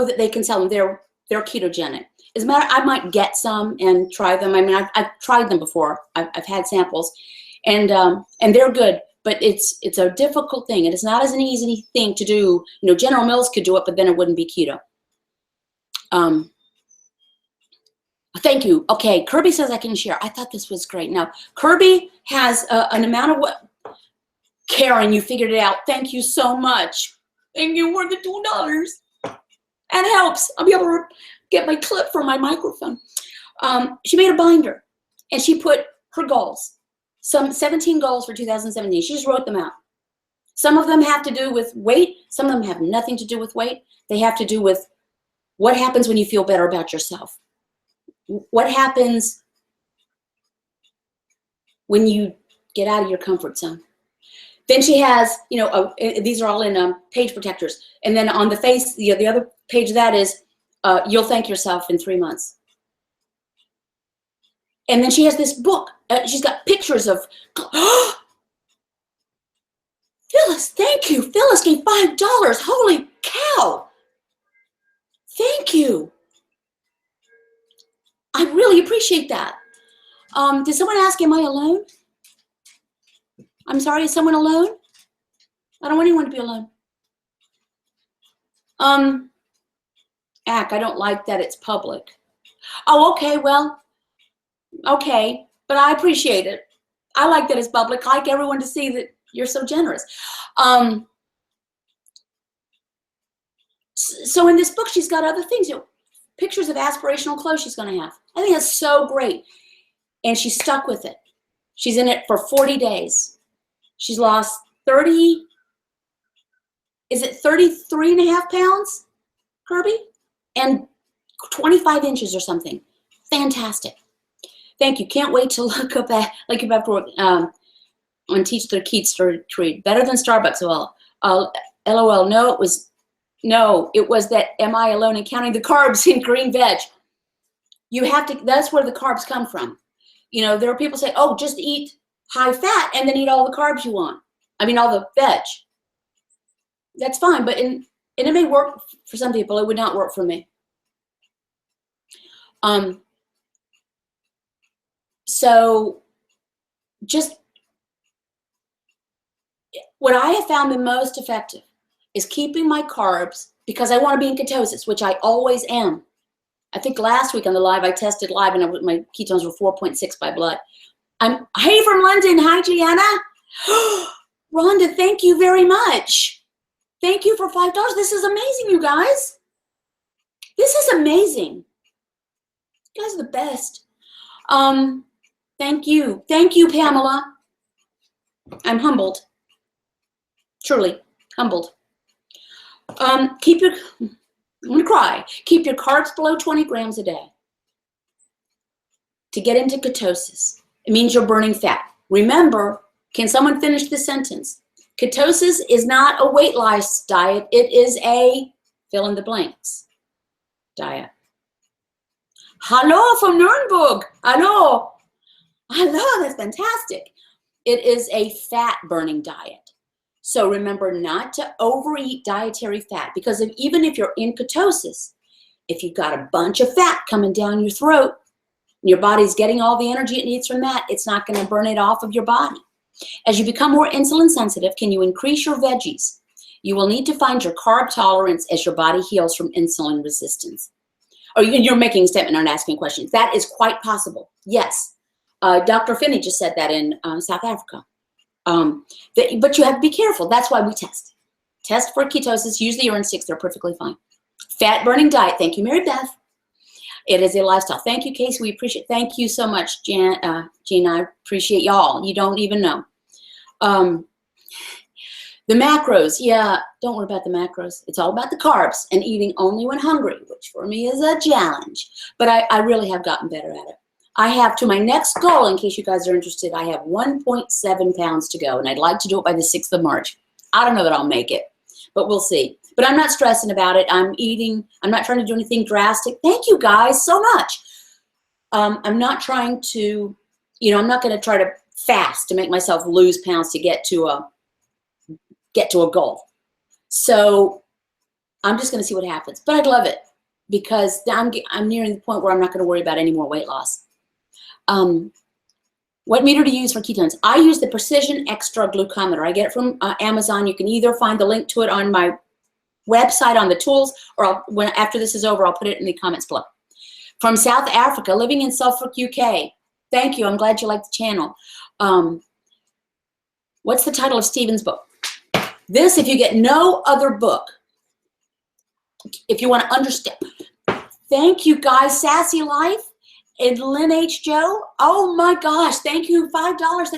Speaker 1: that they can sell them. They're ketogenic. As a matter, I might get some and try them. I mean, I've tried them before. I've had samples, and they're good. But it's a difficult thing, and it's not as an easy thing to do. General Mills could do it, but then it wouldn't be keto. Thank you. Okay, Kirby says I can share. I thought this was great. Now, Kirby has an amount of what? Karen, you figured it out. Thank you so much. Thank you for the $2. That helps. I'll be able to get my clip for my microphone. She made a binder, and she put her goals. Some 17 goals for 2017. She just wrote them out. Some of them have to do with weight. Some of them have nothing to do with weight. They have to do with what happens when you feel better about yourself. What happens when you get out of your comfort zone? Then she has, these are all in page protectors. And then on the face, the other page of that is, you'll thank yourself in 3 months. And then she has this book. She's got pictures of, Phyllis, thank you. Phyllis gave $5. Holy cow. Thank you. I really appreciate that. Did someone ask, am I alone? I'm sorry, is someone alone? I don't want anyone to be alone. I don't like that it's public. Oh, okay, well, okay, but I appreciate it. I like that it's public. I like everyone to see that you're so generous. So in this book, she's got other things, pictures of aspirational clothes she's going to have. I think that's so great. And she's stuck with it. She's in it for 40 days. She's lost 33 and a half pounds, Kirby? And 25 inches or something. Fantastic. Thank you. Can't wait to look up at, like you have to work, on Teach the Kids to Read. Better than Starbucks. Well, LOL. No, it was that am I alone in counting the carbs in green veg? You have to, that's where the carbs come from. You know, there are people say, oh, just eat high fat and then eat all the carbs you want. I mean, all the veg. That's fine, but and it may work for some people. It would not work for me. So just what I have found the most effective is keeping my carbs, because I want to be in ketosis, which I always am. I think last week on the live, I tested live and my ketones were 4.6 by blood. Hey from London. Hi, Gianna. Rhonda, thank you very much. Thank you for $5. This is amazing, you guys. This is amazing. You guys are the best. Thank you. Thank you, Pamela. I'm humbled. Truly humbled. I'm gonna cry. Keep your carbs below 20 grams a day. To get into ketosis, it means you're burning fat. Remember, can someone finish this sentence? Ketosis is not a weight loss diet. It is a fill in the blanks diet. Hello from Nuremberg. Hello. Hello, that's fantastic. It is a fat burning diet. So remember not to overeat dietary fat, because even if you're in ketosis, if you've got a bunch of fat coming down your throat, and your body's getting all the energy it needs from that, it's not going to burn it off of your body. As you become more insulin sensitive, can you increase your veggies? You will need to find your carb tolerance as your body heals from insulin resistance. Oh, you're making a statement, not asking questions. That is quite possible. Yes. Dr. Finney just said that in South Africa. But you have to be careful. That's why we test. Test for ketosis. Use the urine sticks. They're perfectly fine. Fat burning diet. Thank you, Mary Beth. It is a lifestyle. Thank you, Casey. We appreciate. Thank you so much, Gina. I appreciate y'all. You don't even know. The macros. Yeah, don't worry about the macros. It's all about the carbs and eating only when hungry, which for me is a challenge. But I really have gotten better at it. I have, to my next goal, in case you guys are interested, I have 1.7 pounds to go, and I'd like to do it by the 6th of March. I don't know that I'll make it, but we'll see. But I'm not stressing about it. I'm eating. I'm not trying to do anything drastic. Thank you guys so much. I'm not trying to, I'm not going to try to fast to make myself lose pounds to get to a goal. So I'm just going to see what happens. But I'd love it, because I'm nearing the point where I'm not going to worry about any more weight loss. What meter to use for ketones? I use the Precision Extra Glucometer. I get it from Amazon. You can either find the link to it on my website on the tools, or after this is over, I'll put it in the comments below. From South Africa, living in Suffolk, UK. Thank you. I'm glad you like the channel. What's the title of Stephen's book? This, if you get no other book, if you want to understand. Thank you, guys. Sassy Life and Lynn H. Joe. Oh my gosh. Thank you. $5.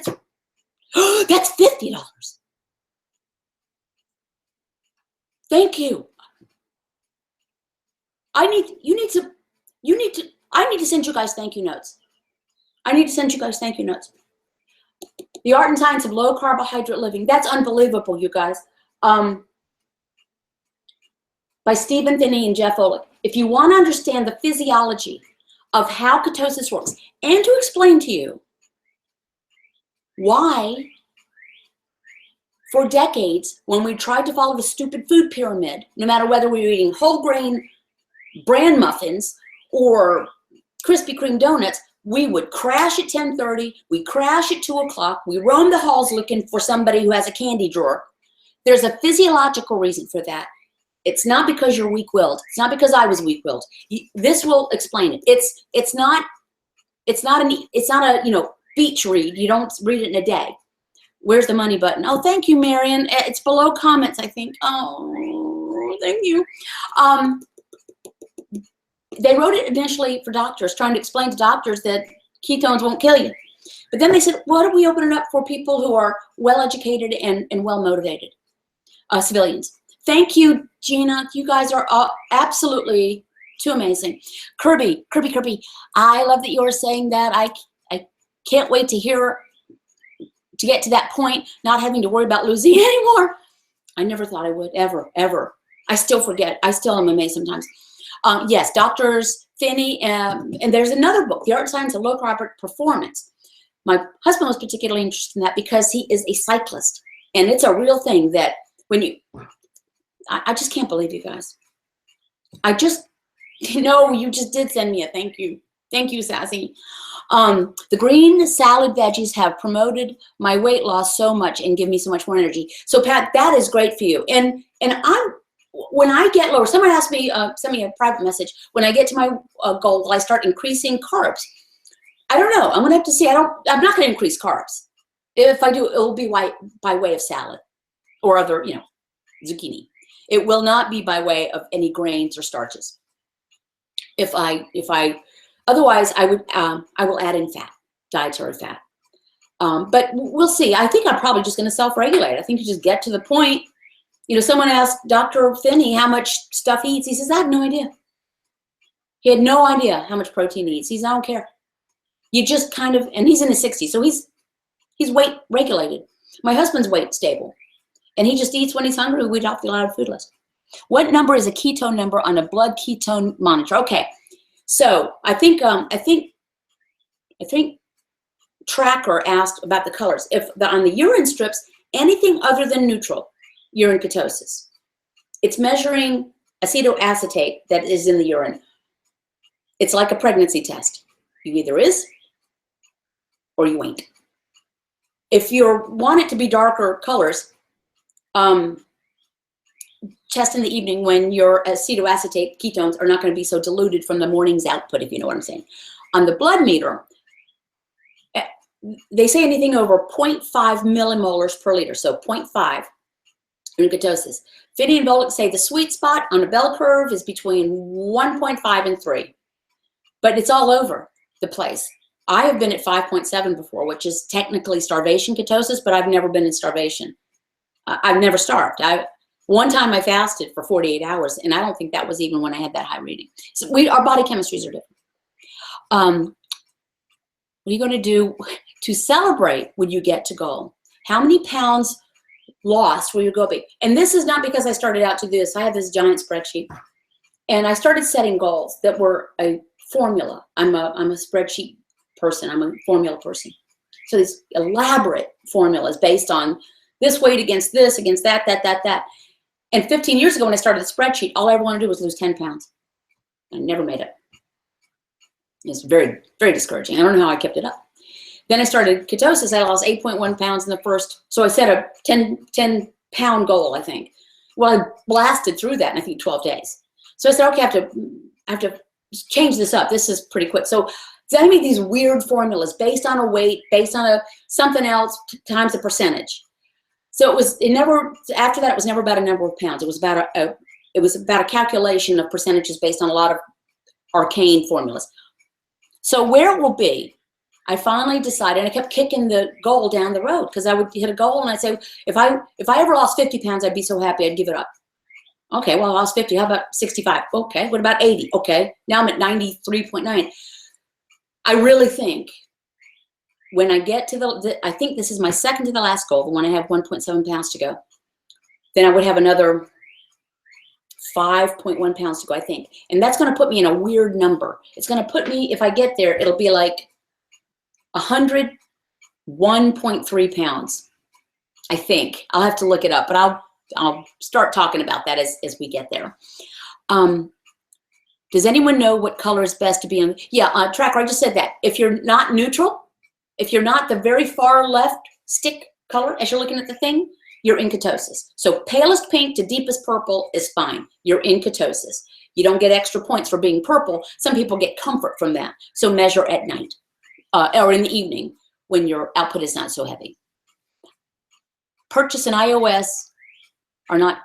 Speaker 1: That's $50. Thank you. I need to send you guys thank you notes. The Art and Science of Low Carbohydrate Living. That's unbelievable, you guys. By Stephen Finney and Jeff Olick. If you want to understand the physiology of how ketosis works, and to explain to you why, for decades, when we tried to follow the stupid food pyramid, no matter whether we were eating whole grain bran muffins or Krispy Kreme donuts, we would crash at 10:30, we crash at 2 o'clock, we roam the halls looking for somebody who has a candy drawer. There's a physiological reason for that. It's not because you're weak-willed. It's not because I was weak-willed. This will explain it. It's not a beach read. You don't read it in a day. Where's the money button? Oh, thank you, Marion. It's below comments, I think. Oh, Oh, thank you. They wrote it initially for doctors, trying to explain to doctors that ketones won't kill you. But then they said, why don't we open it up for people who are well-educated and well-motivated civilians? Thank you, Gina. You guys are absolutely too amazing. Kirby, I love that you're saying that. I can't wait to get to that point, not having to worry about losing anymore. I never thought I would, ever. I still forget. I still am amazed sometimes. Yes, Doctors Finney, and there's another book, The Art and Science of Low Carb Performance. My husband was particularly interested in that because he is a cyclist, and it's a real thing that when you, I just can't believe you guys. You just did send me a thank you. Thank you, Sassy. The green salad veggies have promoted my weight loss so much and give me so much more energy. So Pat, that is great for you. And when I get lower, someone asked me, send me a private message. When I get to my goal, will I start increasing carbs? I don't know. I'm gonna have to see. I'm not gonna increase carbs. If I do, it will be by way of salad or other, zucchini. It will not be by way of any grains or starches. Otherwise, I will add in fat, dietary fat. But we'll see. I think I'm probably just going to self-regulate. I think you just get to the point. Someone asked Dr. Finney how much stuff he eats. He says, I have no idea. He had no idea how much protein he eats. He says, I don't care. You just kind of, and he's in his 60s, so he's weight regulated. My husband's weight stable, and he just eats when he's hungry. We'd off the allowed food list. What number is a ketone number on a blood ketone monitor? Okay, so I think Tracker asked about the colors. If on the urine strips, anything other than neutral, you're in ketosis. It's measuring acetoacetate that is in the urine. It's like a pregnancy test. You either is or you ain't. If you want it to be darker colors, test in the evening when your acetoacetate ketones are not going to be so diluted from the morning's output, if you know what I'm saying. On the blood meter, they say anything over 0.5 millimolars per liter, so 0.5 in ketosis. Finney and Volek say the sweet spot on a bell curve is between 1.5 and 3, but it's all over the place. I have been at 5.7 before, which is technically starvation ketosis, but I've never been in starvation. I've never starved. One time I fasted for 48 hours, and I don't think that was even when I had that high reading. So our body chemistries are different. What are you going to do to celebrate when you get to goal? How many pounds lost will you go big? And this is not because I started out to do this. I have this giant spreadsheet, and I started setting goals that were a formula. I'm a spreadsheet person. I'm a formula person. So these elaborate formulas based on this weight against this, against that. And 15 years ago when I started the spreadsheet, all I ever wanted to do was lose 10 pounds. I never made it. It's very, very discouraging. I don't know how I kept it up. Then I started ketosis. I lost 8.1 pounds in the first, so I set a 10 pound goal, I think. Well, I blasted through that in, I think, 12 days. So I said, okay, I have to change this up. This is pretty quick. So I made these weird formulas based on a weight, based on something else times a percentage. So after that, it was never about a number of pounds. It was about a calculation of percentages based on a lot of arcane formulas. So where it will be, I finally decided, and I kept kicking the goal down the road because I would hit a goal and I'd say, if I ever lost 50 pounds, I'd be so happy I'd give it up. Okay, well, I lost 50. How about 65? Okay, what about 80? Okay, now I'm at 93.9. I really think when I get to I think this is my second to the last goal, the one I have 1.7 pounds to go, then I would have another 5.1 pounds to go, I think. And that's going to put me in a weird number. It's going to put me, if I get there, it'll be like 101.3 pounds, I think. I'll have to look it up, but I'll start talking about that as we get there. Does anyone know what color is best to be in? Yeah, Tracker, I just said that. If you're not neutral, if you're not the very far left stick color as you're looking at the thing, you're in ketosis. So palest pink to deepest purple is fine. You're in ketosis. You don't get extra points for being purple. Some people get comfort from that. So measure at night or in the evening when your output is not so heavy. Purchase and iOS are not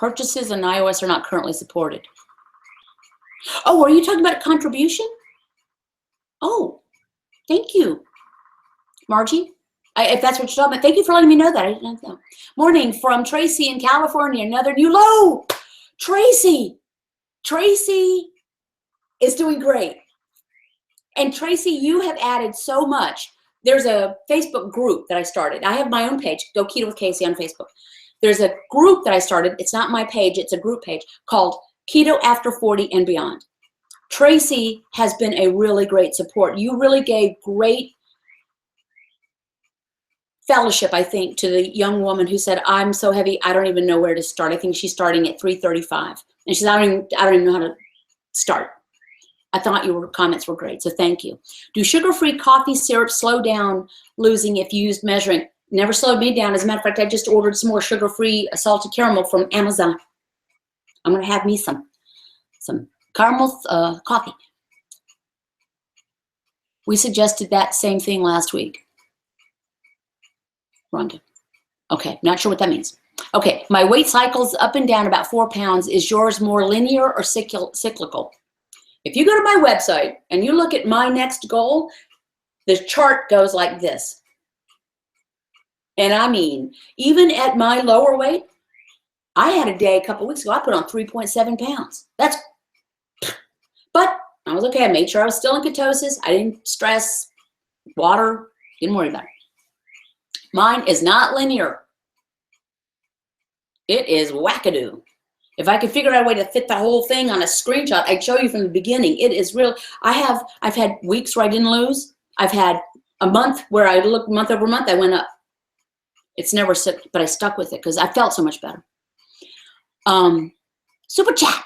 Speaker 1: Purchases on iOS are not currently supported. Oh, are you talking about contribution? Oh, thank you, Margie. If that's what you're talking about, thank you for letting me know that. I didn't know. Morning from Tracy in California, another new low. Tracy is doing great. And Tracy, you have added so much. There's a Facebook group that I started. I have my own page, Go Keto with Casey on Facebook. There's a group that I started. It's not my page, it's a group page called Keto After 40 and Beyond. Tracy has been a really great support. You really gave great fellowship, I think, to the young woman who said, I'm so heavy, I don't even know where to start. I think she's starting at 335. And she said, I don't even know how to start. I thought your comments were great, so thank you. Do sugar-free coffee syrup slow down losing if used measuring? Never slowed me down. As a matter of fact, I just ordered some more sugar-free salted caramel from Amazon. I'm gonna have me some caramel coffee. We suggested that same thing last week. Rhonda. Okay, not sure what that means. Okay, my weight cycle's up and down about 4 pounds. Is yours more linear or cyclical? If you go to my website and you look at my next goal, the chart goes like this. And I mean, even at my lower weight, I had a day a couple weeks ago, I put on 3.7 pounds. But I was okay. I made sure I was still in ketosis. I didn't stress, water, didn't worry about it. Mine is not linear. It is wackadoo. If I could figure out a way to fit the whole thing on a screenshot, I'd show you from the beginning. It is real. I've had weeks where I didn't lose. I've had a month where I looked month over month, I went up. It's never sit, but I stuck with it because I felt so much better. Super chat.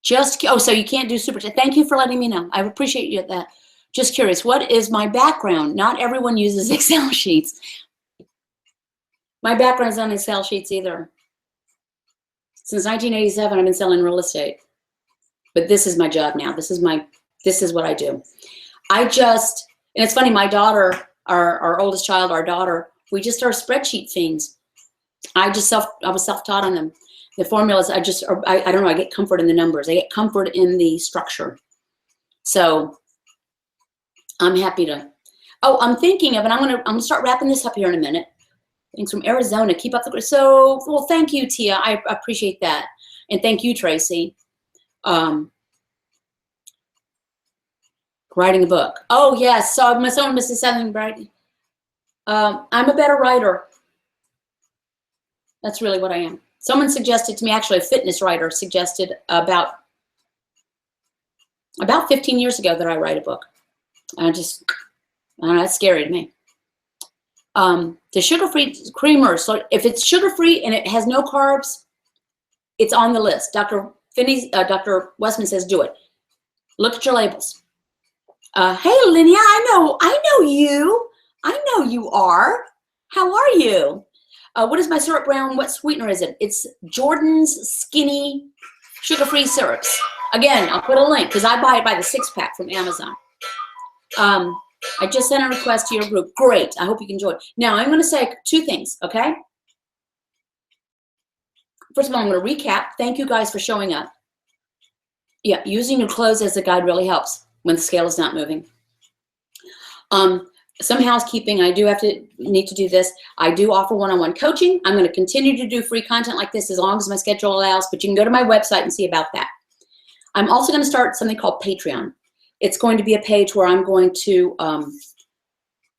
Speaker 1: So you can't do super chat. Thank you for letting me know. I appreciate you that. Just curious, what is my background? Not everyone uses Excel sheets. My background's on Excel sheets either. Since 1987, I've been selling real estate. But this is my job now. This is what I do. And it's funny, my daughter, our oldest child, our daughter, we just are spreadsheet fiends. I was self-taught on them. The formulas, I don't know, I get comfort in the numbers. I get comfort in the structure. So I'm happy to, I'm thinking of, and I'm gonna start wrapping this up here in a minute. Thanks from Arizona. Keep up the good. So, well, thank you, Tia. I appreciate that. And thank you, Tracy. Writing a book. Oh, yes. So someone must have said something, right? I'm a better writer. That's really what I am. Someone suggested to me, actually a fitness writer suggested about 15 years ago that I write a book. I don't know, that's scary to me. The sugar-free creamer, so if it's sugar-free and it has no carbs, it's on the list. Dr. Westman says do it. Look at your labels. Hey, Linnea, I know you. I know you are. How are you? What is my syrup brand? What sweetener is it? It's Jordan's Skinny sugar-free syrups. Again, I'll put a link because I buy it by the 6-pack from Amazon. I just sent a request to your group. Great. I hope you can join. Now, I'm going to say 2 things, okay? First of all, I'm going to recap. Thank you guys for showing up. Yeah, using your clothes as a guide really helps when the scale is not moving. Some housekeeping. I do need to do this. I do offer one-on-one coaching. I'm going to continue to do free content like this as long as my schedule allows, but you can go to my website and see about that. I'm also going to start something called Patreon. It's going to be a page where I'm going to,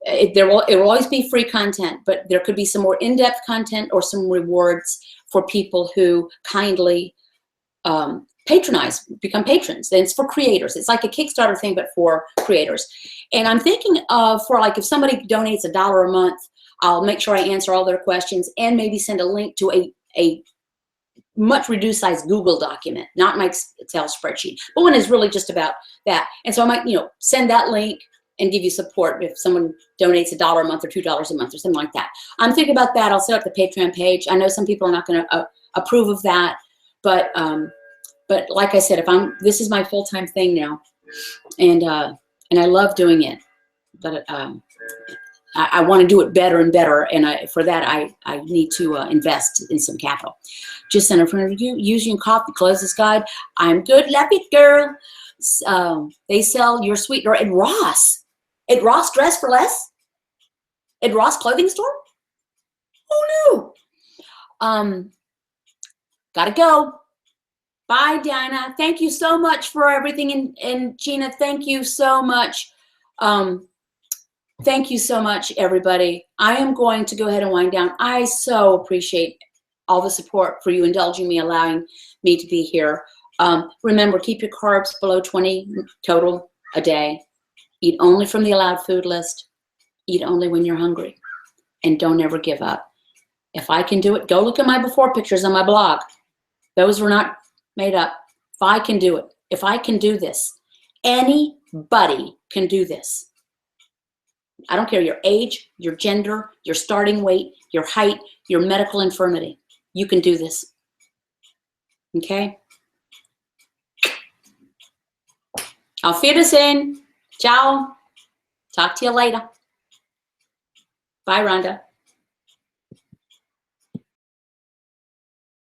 Speaker 1: it will always be free content, but there could be some more in-depth content or some rewards for people who kindly patronize, become patrons. And it's for creators. It's like a Kickstarter thing, but for creators. And I'm thinking of, for like if somebody donates $1 a month, I'll make sure I answer all their questions and maybe send a link to a much reduced size Google document, not my Excel spreadsheet, but one is really just about that. And so I might, send that link and give you support if someone donates $1 a month or $2 a month or something like that. I'm thinking about that. I'll set up the Patreon page. I know some people are not going to approve of that, but like I said, this is my full-time thing now, and I love doing it. But I want to do it better and better, and for that I need to invest in some capital. Just send a friend of you. Use your coffee. Close this guide. I'm good. Love it, girl. They sell your sweetener at Ross. At Ross Dress for Less. At Ross Clothing Store. Oh no. Gotta go. Bye, Diana. Thank you so much for everything, and Gina, thank you so much. Thank you so much, everybody. I am going to go ahead and wind down. I so appreciate all the support for you indulging me, allowing me to be here. Remember, keep your carbs below 20 total a day. Eat only from the allowed food list. Eat only when you're hungry. And don't ever give up. If I can do it, go look at my before pictures on my blog. Those were not made up. If I can do it, if I can do this, anybody can do this. I don't care your age, your gender, your starting weight, your height, your medical infirmity. You can do this. Okay? Auf Wiedersehen. Ciao. Talk to you later. Bye, Rhonda.